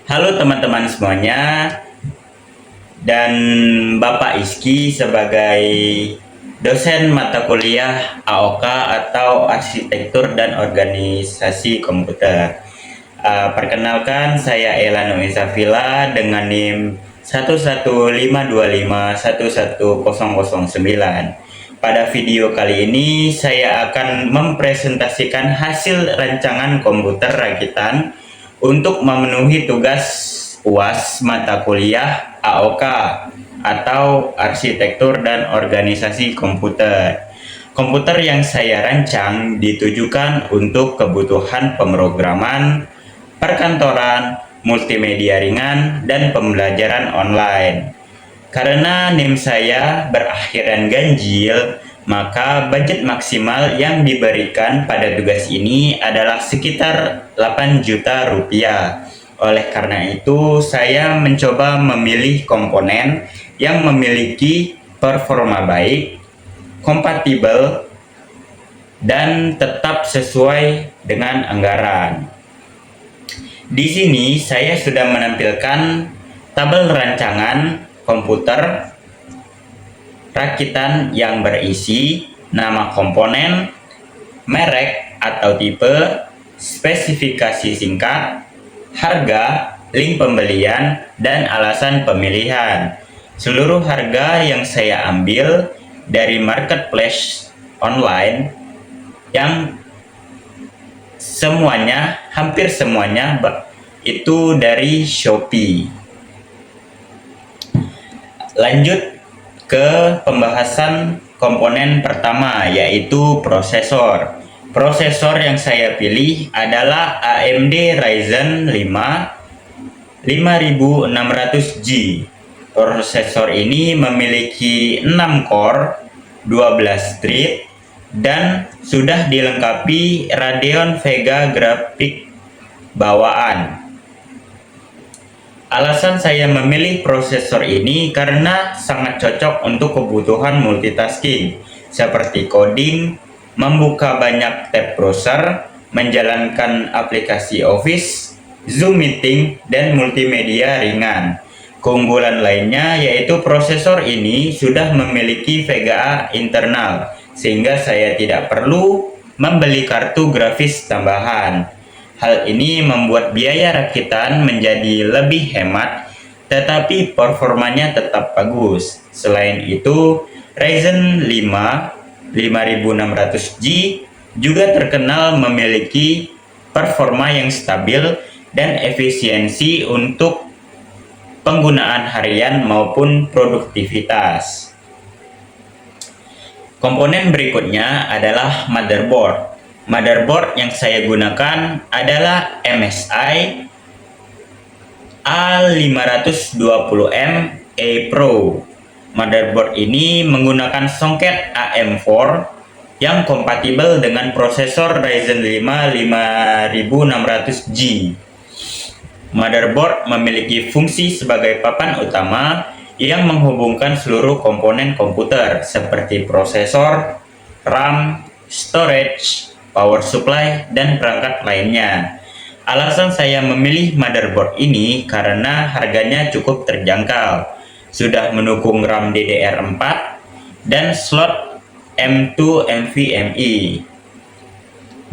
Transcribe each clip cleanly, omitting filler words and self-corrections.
Halo teman-teman semuanya, dan Bapak Iski sebagai dosen mata kuliah AOK atau Arsitektur dan Organisasi Komputer. Perkenalkan, saya Elano Isafila dengan NIM 11525110009. Pada video kali ini saya akan mempresentasikan hasil rancangan komputer rakitan untuk memenuhi tugas UAS mata kuliah AOK atau Arsitektur dan Organisasi Komputer. Komputer yang saya rancang ditujukan untuk kebutuhan pemrograman, perkantoran, multimedia ringan, dan pembelajaran online. Karena NIM saya berakhiran ganjil, maka budget maksimal yang diberikan pada tugas ini adalah sekitar 8 juta rupiah. Oleh karena itu, saya mencoba memilih komponen yang memiliki performa baik, kompatibel, dan tetap sesuai dengan anggaran. Di sini saya sudah menampilkan tabel rancangan komputer rakitan yang berisi nama komponen, merek atau tipe, spesifikasi singkat, harga, link pembelian, dan alasan pemilihan. Seluruh harga yang saya ambil dari marketplace online yang hampir semuanya itu dari Shopee. Lanjut ke pembahasan komponen pertama, yaitu prosesor. Prosesor yang saya pilih adalah AMD Ryzen 5 5600G. Prosesor ini memiliki 6 core, 12 thread, dan sudah dilengkapi Radeon Vega grafik bawaan. Alasan saya memilih prosesor ini karena sangat cocok untuk kebutuhan multitasking, seperti coding, membuka banyak tab browser, menjalankan aplikasi Office, Zoom meeting, dan multimedia ringan. Keunggulan lainnya yaitu prosesor ini sudah memiliki VGA internal, sehingga saya tidak perlu membeli kartu grafis tambahan. Hal ini membuat biaya rakitan menjadi lebih hemat, tetapi performanya tetap bagus. Selain itu, Ryzen 5 5600G juga terkenal memiliki performa yang stabil dan efisiensi untuk penggunaan harian maupun produktivitas. Komponen berikutnya adalah motherboard. Motherboard yang saya gunakan adalah MSI A520M A Pro. Motherboard ini menggunakan soket AM4 yang kompatibel dengan prosesor Ryzen 5 5600G. Motherboard memiliki fungsi sebagai papan utama yang menghubungkan seluruh komponen komputer seperti prosesor, RAM, storage, power supply, dan perangkat lainnya. Alasan saya memilih motherboard ini karena harganya cukup terjangkau, sudah mendukung RAM DDR4 dan slot M2 NVMe,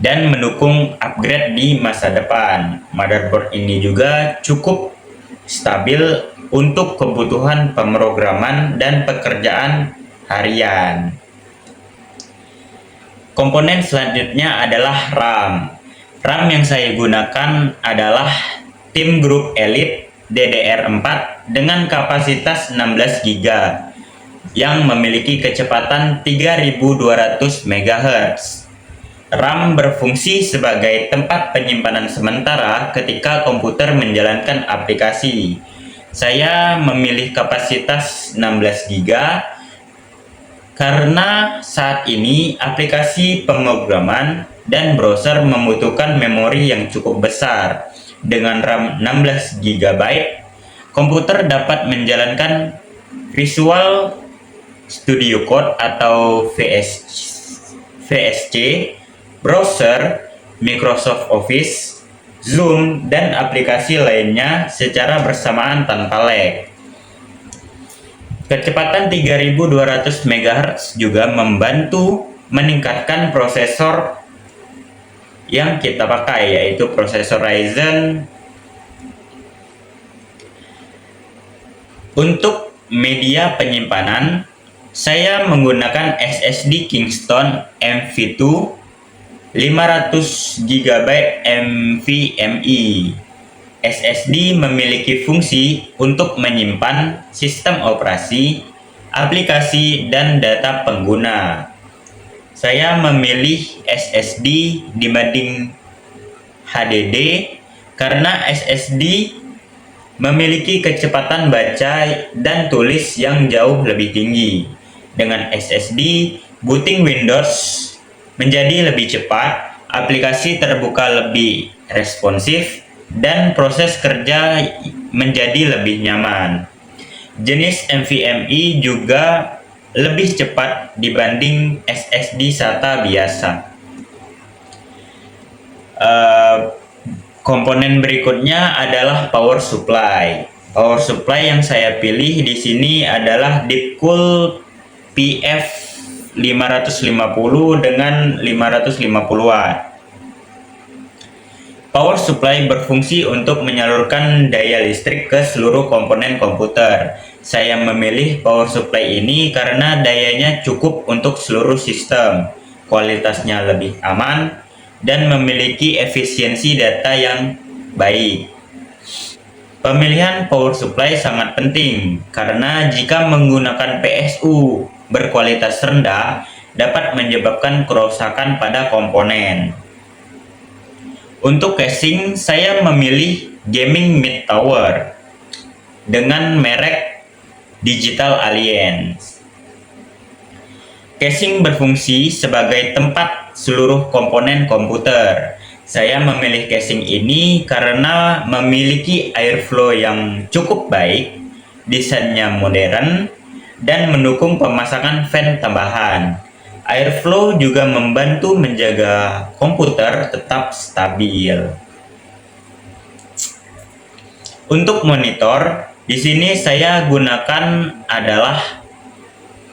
dan mendukung upgrade di masa depan. Motherboard ini juga cukup stabil untuk kebutuhan pemrograman dan pekerjaan harian. Komponen selanjutnya adalah RAM. RAM yang saya gunakan adalah Tim Group Elite DDR4 dengan kapasitas 16 GB yang memiliki kecepatan 3200 MHz. RAM berfungsi sebagai tempat penyimpanan sementara ketika komputer menjalankan aplikasi. Saya memilih kapasitas 16 GB karena saat ini aplikasi pemrograman dan browser membutuhkan memori yang cukup besar. Dengan RAM 16 GB, komputer dapat menjalankan Visual Studio Code atau VSC, browser, Microsoft Office, Zoom, dan aplikasi lainnya secara bersamaan tanpa lag. Kecepatan 3200 MHz juga membantu meningkatkan prosesor yang kita pakai, yaitu prosesor Ryzen. Untuk media penyimpanan, saya menggunakan SSD Kingston MV2 500 GB NVMe. SSD memiliki fungsi untuk menyimpan sistem operasi, aplikasi, dan data pengguna. Saya memilih SSD dibanding HDD karena SSD memiliki kecepatan baca dan tulis yang jauh lebih tinggi. Dengan SSD, booting Windows menjadi lebih cepat, aplikasi terbuka lebih responsif, dan proses kerja menjadi lebih nyaman. Jenis NVMe juga lebih cepat dibanding SSD SATA biasa. Komponen berikutnya adalah power supply. Power supply yang saya pilih di sini adalah Deepcool PF550 dengan 550 watt. Power supply berfungsi untuk menyalurkan daya listrik ke seluruh komponen komputer. Saya memilih power supply ini karena dayanya cukup untuk seluruh sistem, kualitasnya lebih aman, dan memiliki efisiensi data yang baik. Pemilihan power supply sangat penting karena jika menggunakan PSU berkualitas rendah dapat menyebabkan kerusakan pada komponen. Untuk casing, saya memilih Gaming Mid Tower dengan merek Digital Alliance. Casing berfungsi sebagai tempat seluruh komponen komputer. Saya memilih casing ini karena memiliki airflow yang cukup baik, desainnya modern, dan mendukung pemasangan fan tambahan. Airflow juga membantu menjaga komputer tetap stabil. Untuk monitor, di sini saya gunakan adalah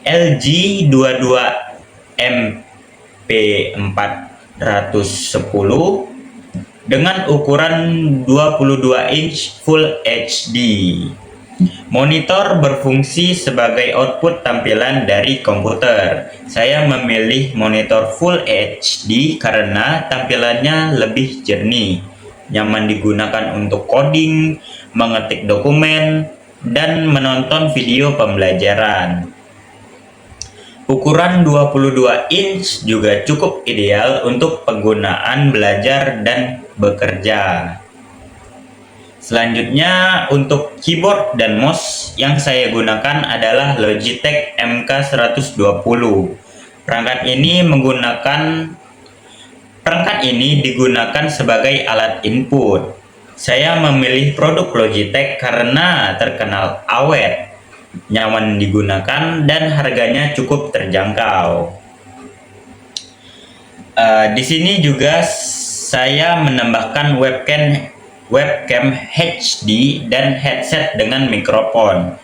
LG 22MP410 dengan ukuran 22 inch Full HD. Monitor berfungsi sebagai output tampilan dari komputer. Saya memilih monitor Full HD karena tampilannya lebih jernih, nyaman digunakan untuk coding, mengetik dokumen, dan menonton video pembelajaran. Ukuran 22 inch juga cukup ideal untuk penggunaan belajar dan bekerja. Selanjutnya, untuk keyboard dan mouse yang saya gunakan adalah Logitech MK120. Perangkat ini digunakan sebagai alat input. Saya memilih produk Logitech karena terkenal awet, nyaman digunakan, dan harganya cukup terjangkau. Di sini juga saya menambahkan webcam HD dan headset dengan mikrofon.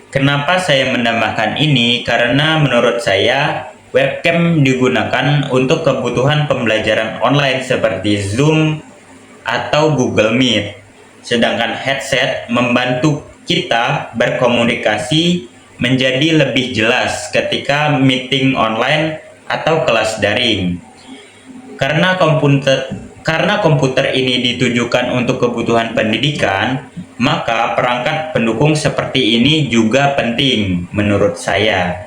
Kenapa saya menambahkan ini? Karena menurut saya webcam digunakan untuk kebutuhan pembelajaran online seperti Zoom atau Google Meet, sedangkan headset membantu kita berkomunikasi menjadi lebih jelas ketika meeting online atau kelas daring. Karena komputer ini ditujukan untuk kebutuhan pendidikan, maka perangkat pendukung seperti ini juga penting menurut saya.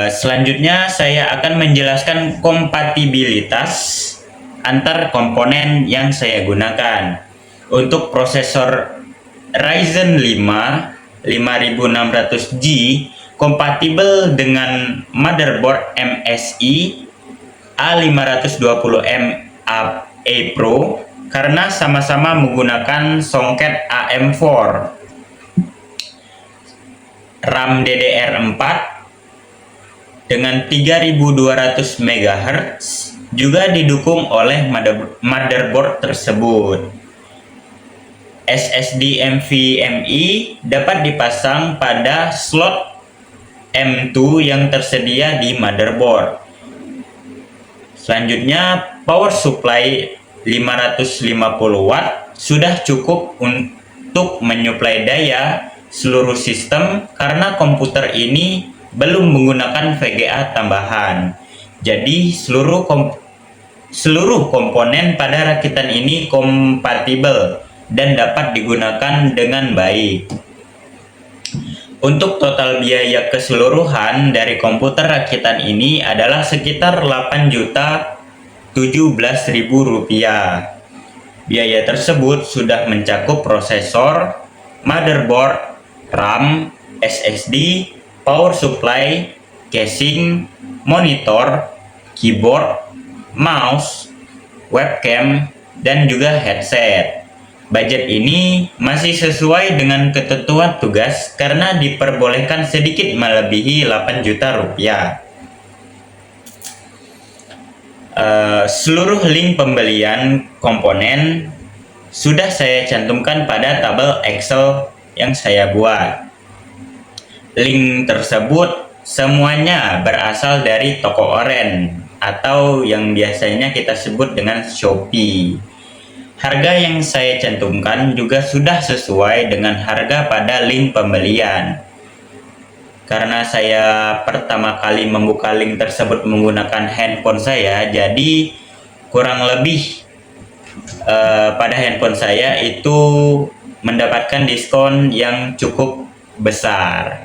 Selanjutnya saya akan menjelaskan kompatibilitas antar komponen yang saya gunakan. Untuk prosesor Ryzen 5 5600G kompatibel dengan motherboard MSI A520M A Pro karena sama-sama menggunakan soket AM4, RAM DDR4 dengan 3200 MHz juga didukung oleh motherboard tersebut. SSD NVMe dapat dipasang pada slot M2 yang tersedia di motherboard. Selanjutnya, power supply 550 watt sudah cukup untuk menyuplai daya seluruh sistem karena komputer ini belum menggunakan VGA tambahan. Jadi seluruh komponen pada rakitan ini kompatibel dan dapat digunakan dengan baik. Untuk total biaya keseluruhan dari komputer rakitan ini adalah sekitar Rp8.017.000. Biaya tersebut sudah mencakup prosesor, motherboard, RAM, SSD, power supply, casing, monitor, keyboard, mouse, webcam, dan juga headset. Budget ini masih sesuai dengan ketentuan tugas karena diperbolehkan sedikit melebihi 8 juta rupiah. Seluruh link pembelian komponen sudah saya cantumkan pada tabel Excel yang saya buat. Link tersebut semuanya berasal dari toko oren atau yang biasanya kita sebut dengan Shopee. Harga yang saya cantumkan juga sudah sesuai dengan harga pada link pembelian. Karena saya pertama kali membuka link tersebut menggunakan handphone saya, jadi kurang lebih pada handphone saya itu mendapatkan diskon yang cukup besar.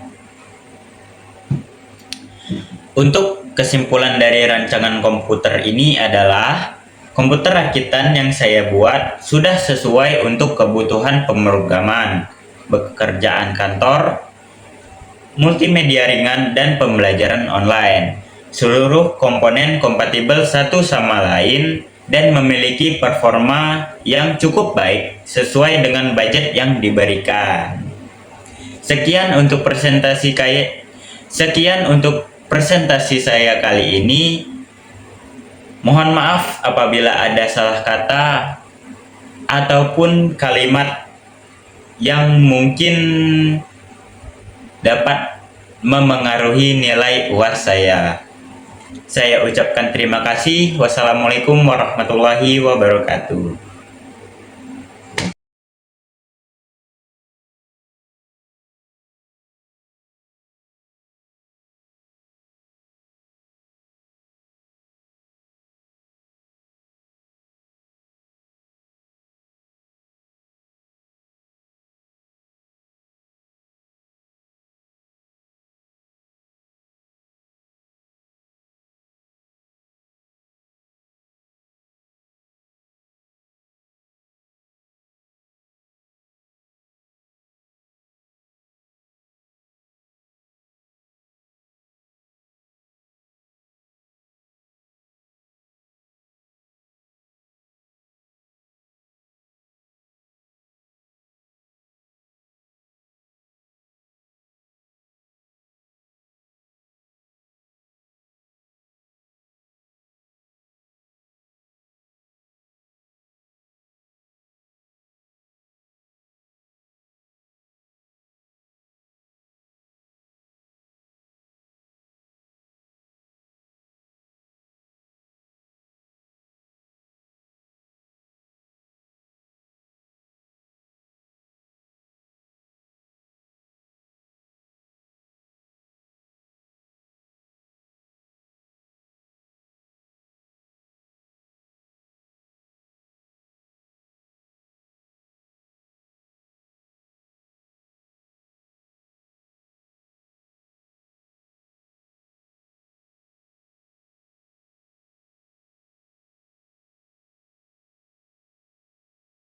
Untuk kesimpulan dari rancangan komputer ini adalah komputer rakitan yang saya buat sudah sesuai untuk kebutuhan pemrograman, pekerjaan kantor, multimedia ringan, dan pembelajaran online. Seluruh komponen kompatibel satu sama lain dan memiliki performa yang cukup baik sesuai dengan budget yang diberikan. Sekian untuk presentasi saya kali ini. Mohon maaf apabila ada salah kata ataupun kalimat yang mungkin dapat memengaruhi nilai UAS saya. Saya ucapkan terima kasih. Wassalamualaikum warahmatullahi wabarakatuh.